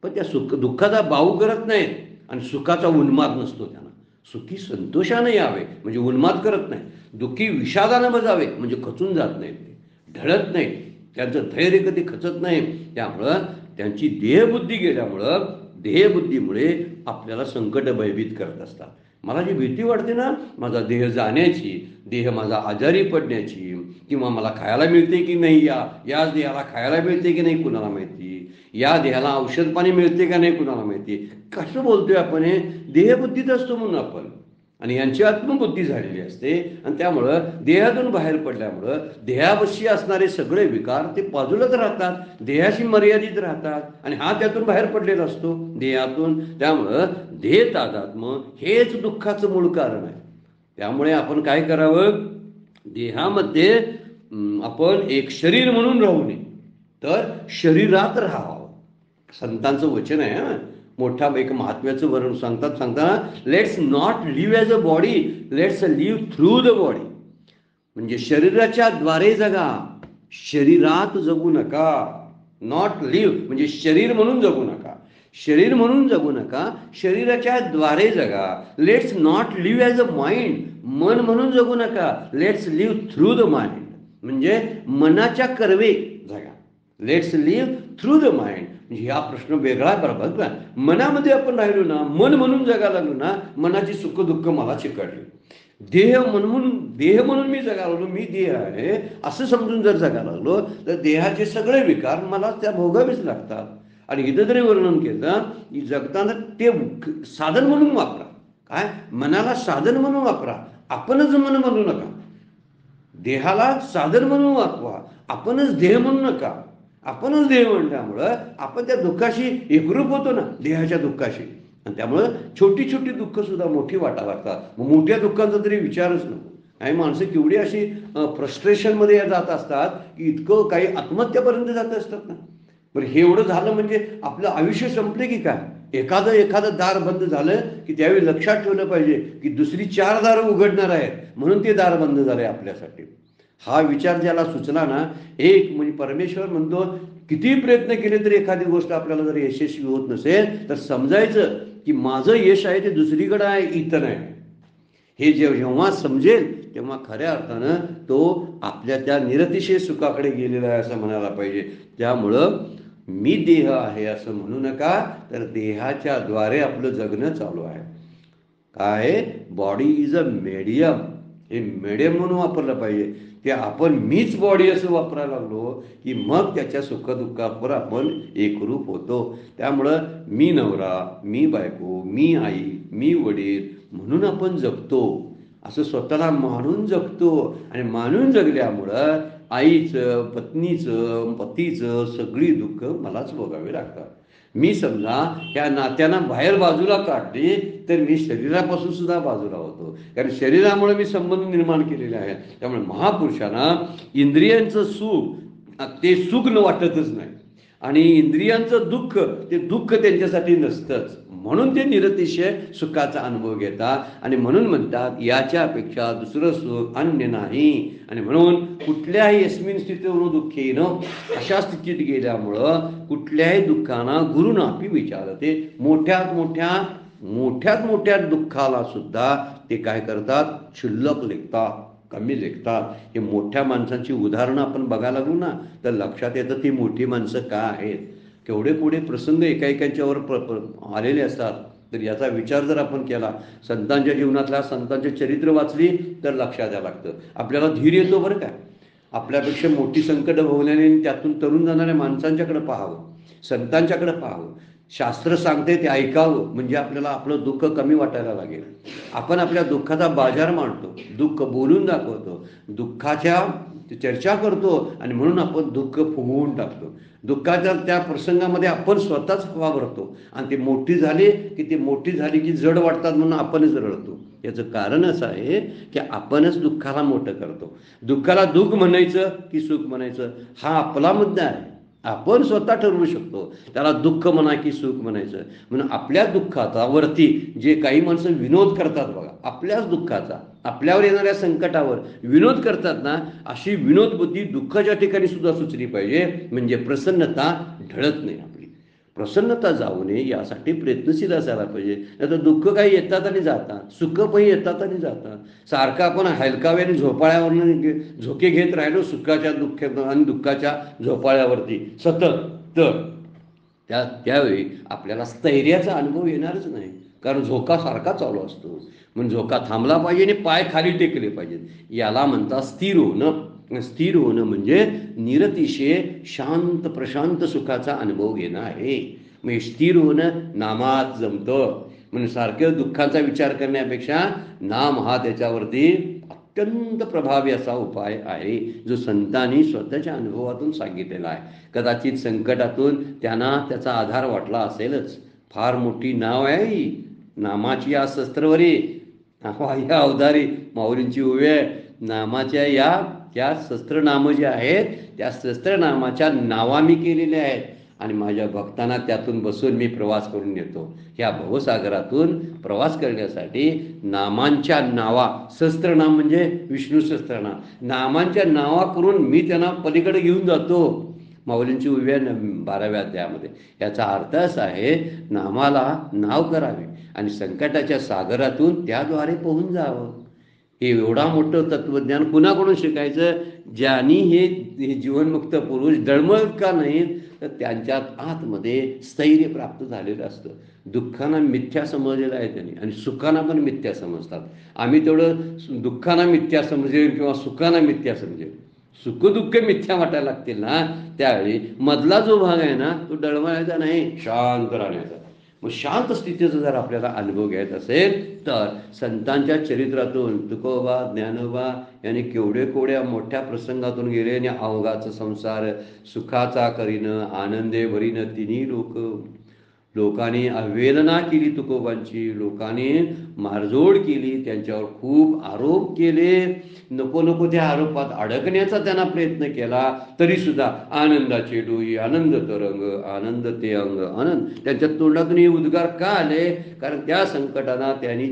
पण त्या सुख दुःखाचा बाऊ करत नाहीत आणि सुखाचा उन्माद नसतो त्यांना. सुखी संतोषाने यावे म्हणजे उन्माद करत नाही. दुःखी विषादानं बजावे म्हणजे खचून जात नाहीत, ते ढळत नाहीत. त्यांचं धैर्य कधी खचत नाही. त्यामुळं त्यांची देहबुद्धी गेल्यामुळं देहबुद्धीमुळे आपल्याला संकट भयभीत करत असतात. मला जी भीती वाटते ना माझा देह जाण्याची, देह माझा आजारी पडण्याची, किंवा मला खायला मिळते की नाही, याच देहाला खायला मिळते की नाही कुणाला माहिती, या देहाला औषध पाणी मिळते का नाही कुणाला माहिती. कसं बोलतोय आपण? हे देहबुद्धीत असतो म्हणून आपण. आणि यांची आत्मबुद्धी झालेली असते. आणि त्यामुळं देहातून बाहेर पडल्यामुळं देहावशी असणारे सगळे विकार ते बाजूलाच राहतात, देहाशी मर्यादित राहतात. आणि हा त्यातून बाहेर पडलेला असतो देहातून. त्यामुळं देह तादात्म्य हेच दुःखाचं मूळ कारण आहे. त्यामुळे आपण काय करावं? देहामध्ये आपण एक शरीर म्हणून राहू नये, तर शरीरात राहावं. संतांचं वचन आहे. मोठा एक महात्म्याचं वर्णन सांगताना let's not live as a body, let's live through the body. म्हणजे शरीराच्या द्वारे जगा, शरीरात जगू नका. नॉट लिव्ह म्हणजे शरीर म्हणून जगू नका, शरीर म्हणून जगू नका, शरीराच्या द्वारे जगा. Let's not live as a mind, मन म्हणून जगू नका. Let's live through the mind म्हणजे मनाच्या कर्वे जगा. Let's live through the mind म्हणजे हा प्रश्न वेगळा बरोबर. मनामध्ये आपण राहिलो ना, मन म्हणून जगायला लागलो ना, मनाची सुख दुःख मला चिकटली. देह म्हणून मी जगायला लागलो, मी देह आहे असं समजून जर जगायला लागलो तर देहाचे सगळे विकार मला त्या भोगावेच लागतात. आणि इथं जरी वर्णन केलं की जगताना ते साधन म्हणून वापरा. काय? मनाला साधन म्हणून वापरा, आपणच मन म्हणू नका. देहाला साधन म्हणून वापरा, आपणच देह म्हणू नका. आपणच देह म्हणल्यामुळं आपण त्या दुःखाशी एकरूप होतो ना, देहाच्या दुःखाशी. आणि त्यामुळं छोटी छोटी दुःख सुद्धा मोठी वाटा लागतात. मग मोठ्या दुःखांचा तरी विचारच नको. काही माणसं केवढी अशी फ्रस्ट्रेशनमध्ये जात असतात की इतकं काही आत्महत्यापर्यंत जात असतात ना. बरं हे एवढं झालं म्हणजे आपलं आयुष्य संपले की काय? एखादं दार बंद झालं की त्यावेळी लक्षात ठेवलं पाहिजे की दुसरी 4 दारं उघडणार आहेत म्हणून ते दार बंद झाले आपल्यासाठी. हा विचार ज्याला सुचला ना, एक म्हणजे परमेश्वर म्हणतो किती प्रयत्न केले तरी एखादी गोष्ट आपल्याला जर यशस्वी होत नसेल तर समजायचं की माझं यश आहे ते दुसरीकडे आहे, इथं नाही. हे जेव्हा समजेल तेव्हा खऱ्या अर्थानं तो आपल्या त्या निरतिशय सुखाकडे गेलेला आहे असं म्हणायला पाहिजे. त्यामुळं मी देह आहे असं म्हणू नका, तर देहाच्या द्वारे आपलं जगणं चालू आहे. काय? Body is a medium. हे मीडियम म्हणून वापरलं पाहिजे. ते आपण मीच बॉडी असं वापरायला लागलो की मग त्याच्या सुखदुःखावर आपण एकरूप होतो. त्यामुळं मी नवरा, मी बायको, मी आई, मी वडील म्हणून आपण जगतो, असं स्वतःला मानून जगतो. आणि मानून जगल्यामुळं आईचं, पत्नीचं, पतीचं सगळी दुःख मलाच भोगावी लागतात. मी समजा ह्या नात्यांना बाहेर बाजूला काढले तर मी शरीरापासून सुद्धा बाजूला होतो. कारण शरीरामुळे मी संबंध निर्माण केलेले आहेत. त्यामुळे महापुरुषांना इंद्रियांचं सुख ते सुख न वाटतच नाही. आणि इंद्रियांचं दुःख ते दुःख त्यांच्यासाठी नसतंच, म्हणून ते निरतिशय सुखाचा अनुभव घेतात आणि म्हणून म्हणतात याच्यापेक्षा दुसरं सुख अन्य नाही. आणि म्हणून कुठल्याही यस्मिन स्थितीवरून दुःखेनं अशा स्थितीत गेल्यामुळं कुठल्याही दुःखाना गुरुनापी विचारते. मोठ्यात मोठ्या दुःखाला सुद्धा ते काय करतात, क्षुल्लक लेखतात, कमी लेखतात. हे मोठ्या माणसांची उदाहरणं आपण बघायला लागलो ना तर लक्षात येतं ती मोठी माणसं का आहेत. केवढे प्रसंग एकाएकांच्यावर आलेले असतात. तर याचा विचार जर आपण केला, संतांच्या जीवनातल्या संतांचे चरित्र वाचली तर लक्षात यायला लागतं. आपल्याला धीर येतो बरं काय. आपल्यापेक्षा मोठी संकट भोगल्याने त्यातून तरुण जाणाऱ्या माणसांच्याकडे पाहावं, संतांच्याकडे पाहावं. शास्त्र सांगते ते ऐकावं, म्हणजे आपल्याला आपलं दुःख कमी वाटायला लागेल. आपण आपल्या दुःखाचा बाजार मांडतो, दुःख बोलून दाखवतो, दुःखाच्या चर्चा करतो आणि म्हणून आपण दुःख फुगवून टाकतो. दुःखाच्या त्या प्रसंगामध्ये आपण स्वतःच हवा भरतो आणि ती मोठी झाली की जड वाटतात म्हणून आपणच रडतो. याचं कारण असं आहे की आपणच दुःखाला मोठं करतो. दुःखाला दुःख म्हणायचं की सुख म्हणायचं हा आपला मुद्दा आहे. आपण स्वतः ठरवू शकतो त्याला दुःख म्हणा की सुख म्हणायचं. म्हणून आपल्या दुःखाचा वरती जे काही माणसं विनोद करतात बघा, आपल्याच दुःखाचा, आपल्यावर येणाऱ्या संकटावर विनोद करतात ना, अशी विनोद बुद्धी दुःखाच्या ठिकाणी सुद्धा सुचली पाहिजे. म्हणजे प्रसन्नता ढळत नाही. आपली प्रसन्नता जाऊ नये यासाठी प्रयत्नशील असायला पाहिजे. नाही तर दुःख काही येतात आणि जातात, सुख पण येतात आणि जातात. सारखं आपण हलकाव्याने झोपाळ्यावरून झोके घेत राहिलो सुखाच्या आणि दुःखाच्या झोपाळ्यावरती सतत, तर त्यावेळी आपल्याला स्थैर्याचा अनुभव येणारच नाही. कारण झोका सारखा चालू असतो. म्हणून झोका थांबला पाहिजे आणि पाय खाली टेकले पाहिजेत. याला म्हणतात स्थिर होणं. स्थिर होणं म्हणजे निरतिशय शांत प्रशांत सुखाचा अनुभव घेणं आहे. मग स्थिर होणं नामात जमतं. म्हणून सारखं दुःखाचा विचार करण्यापेक्षा नाम हा त्याच्यावरती अत्यंत प्रभावी असा उपाय आहे, जो संतांनी स्वतःच्या अनुभवातून सांगितलेला आहे. कदाचित संकटातून त्यांना त्याचा आधार वाटला असेलच. फार मोठी नाव आहे ही, नामाची या शस्त्रवरी या अवधारी माऊलींची उभी आहे. नामाच्या या शस्त्रनामं जे आहेत त्या शस्त्रनामाच्या नावा मी केलेल्या आहेत आणि माझ्या भक्तांना त्यातून बसून मी प्रवास करून येतो. ह्या भवसागरातून प्रवास करण्यासाठी नामांच्या नावा, शस्त्रनाम म्हणजे विष्णू सहस्त्रनाम, नामांच्या नावा करून मी त्यांना पलीकडे घेऊन जातो. माऊलींची उभी आहे 12व्या अध्यायामध्ये. याचा अर्थ असा आहे, नामाला नाव करावे आणि संकटाच्या सागरातून त्याद्वारे पोहून जावं. हे एवढा मोठं तत्वज्ञान कुणाकडून शिकायचं? ज्यांनी हे जीवनमुक्त पुरुष डळमळत का नाहीत, तर त्यांच्यात आतमध्ये स्थैर्य प्राप्त झालेलं असतं. दुःखांना मिथ्या समजलेलं आहे त्यांनी आणि सुखांना पण मिथ्या समजतात. आम्ही तेवढं दुःखांना मिथ्या समजेल किंवा सुखांना मिथ्या समजेल. सुखदुःख मिथ्या वाटायला लागतील ना, त्यावेळी मधला जो भाग आहे ना तो डळमळायचा नाही, शांत राहण्याचा. मग शांत स्थितीचा जर आपल्याला अनुभव घ्यायचा असेल तर संतांच्या चरित्रातून तुकोबा, ज्ञानोबा यांनी केवढ्या मोठ्या प्रसंगातून गेले आणि अवघाचा संसार सुखाचा करीनं आनंदे भरीनं तिन्ही लोकांनी अवहेलना केली तुकोबांची, लोकांनी मारझोड केली, त्यांच्यावर खूप आरोप केले. नको त्या आरोपात अडकण्याचा त्यांना प्रयत्न केला, तरी सुद्धा आनंदाचे डोई, आनंद तरंग, आनंद ते अंग आनंद. त्यांच्या तोंडातून उद्गार का आले? कारण त्या संकटांना त्यांनी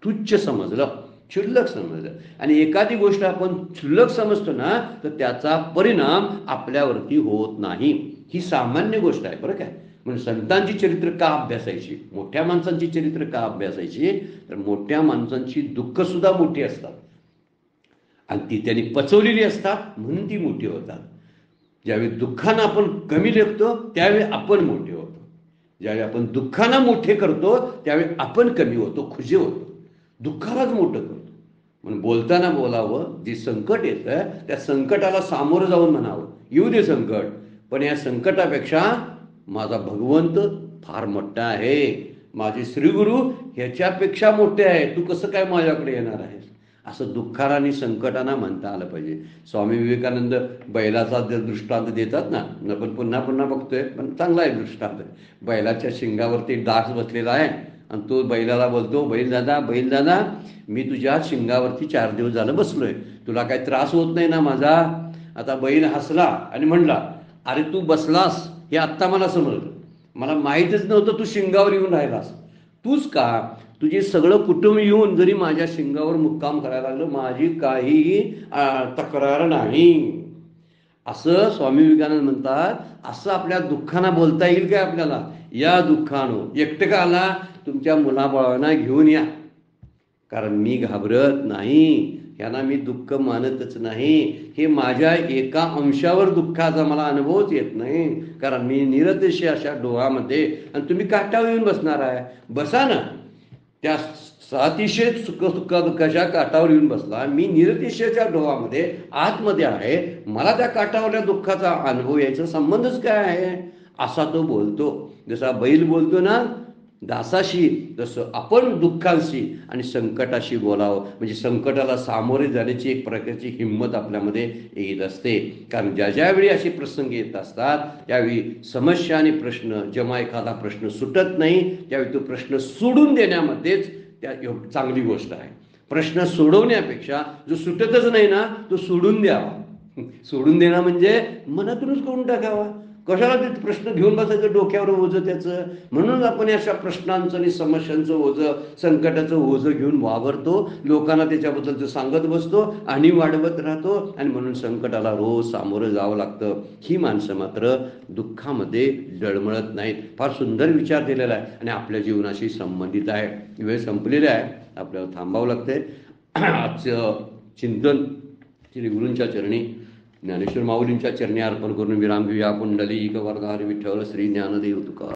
तुच्छ समजलं, क्षुल्लक समजलं. आणि एखादी गोष्ट आपण क्षुल्लक समजतो ना तर त्याचा परिणाम आपल्यावरती होत नाही. ही सामान्य गोष्ट आहे बरं काय. म्हणजे संतांची चरित्र का अभ्यासायची, मोठ्या माणसांची चरित्र का अभ्यासायची, तर मोठ्या माणसांची दुःख सुद्धा मोठी असतात आणि ती त्यांनी पचवलेली असतात म्हणून ती मोठी होतात. ज्यावेळी दुःखानं आपण कमी लेखतो त्यावेळी आपण मोठे होतो. ज्यावेळी आपण दुःखांना मोठे करतो त्यावेळी आपण कमी होतो, खुजे होतो. दुःखालाच मोठं करतो. म्हणून बोलताना बोलावं, जे संकट येतं त्या संकटाला सामोरं जाऊन म्हणावं, येऊ दे संकट, पण या संकटापेक्षा माझा भगवंत फार मोठा आहे, माझे श्रीगुरु ह्याच्यापेक्षा मोठे आहे, तू कसं काय माझ्याकडे येणार आहेस, असं दुःखाला आणि संकटांना म्हणता आलं पाहिजे. स्वामी विवेकानंद बैलाचा दृष्टांत देतात ना, आपण पुन्हा बघतोय, पण चांगला आहे दृष्टांत. बैलाच्या शिंगावरती डास बसलेला आहे आणि तो बैलाला बोलतो, बैल दादा मी तुझ्या शिंगावरती 4 दिवस झालं बसलोय, तुला काही त्रास होत नाही ना माझा? आता बैल हसला आणि म्हणला, अरे तू बसलास हे आत्ता मला समजलं. मला माहीतच नव्हतं तू शिंगावर येऊन राहिलास. तूच का, तुझे सगळं कुटुंब येऊन जरी माझ्या शिंगावर मुक्काम करायला लागलं, माझी काहीही तक्रार नाही. असं स्वामी विवेकानंद म्हणतात. असं आपल्या दुःखांना बोलता येईल काय आपल्याला? या दुःखानं एकटं का आला, तुमच्या मुलाबाळांना घेऊन या, कारण मी घाबरत नाही, यांना मी दुःख मानतच नाही. हे माझ्या एका अंशावर दुःखाचा मला अनुभवच येत नाही, कारण मी निरतिशय अशा डोहामध्ये. आणि तुम्ही काठावर येऊन बसणार आहे, बसा ना. त्या अतिशय सुख दुःखाच्या काठावर येऊन बसला, मी निरतिशयच्या डोहामध्ये आतमध्ये आहे, मला त्या काठावरल्या दुःखाचा अनुभव यायचा संबंधच काय आहे, असा तो बोलतो. जसा बैल बोलतो ना दासाशी, तसं आपण दुःखांशी आणि संकटाशी बोलावं. म्हणजे संकटाला सामोरे जाण्याची एक प्रकारची हिंमत आपल्यामध्ये येत असते. कारण ज्या ज्यावेळी असे प्रसंग येत असतात, त्यावेळी समस्या आणि प्रश्न, जेव्हा एखादा प्रश्न सुटत नाही, त्यावेळी तो प्रश्न सोडून देण्यामध्येच त्या चांगली गोष्ट आहे. प्रश्न सोडवण्यापेक्षा जो सुटतच नाही ना, तो सोडून द्यावा. सोडून देणं म्हणजे मनातूनच करून टाकावा. कशाला ते प्रश्न घेऊन बसायचं डोक्यावर ओझं त्याचं. म्हणून आपण अशा प्रश्नांचं आणि समस्यांचं ओझं, संकटाचं ओझं घेऊन वावरतो, लोकांना त्याच्याबद्दलचं सांगत बसतो आणि वाढवत राहतो. आणि म्हणून संकटाला रोज सामोरं जावं लागतं. ही माणसं मात्र दुःखामध्ये डळमळत नाहीत. फार सुंदर विचार दिलेला आहे आणि आपल्या जीवनाशी संबंधित आहे. वेळ संपलेला आहे, आपल्याला थांबावं लागतंय. आजचं चिंतन श्री गुरूंच्या चरणी, ज्ञानेश्वर माऊलींच्या चरणी अर्पण करून विराम घेऊया. पुंडलिक वरदारी विठ्ठल श्री ज्ञानदेव तुकाराम.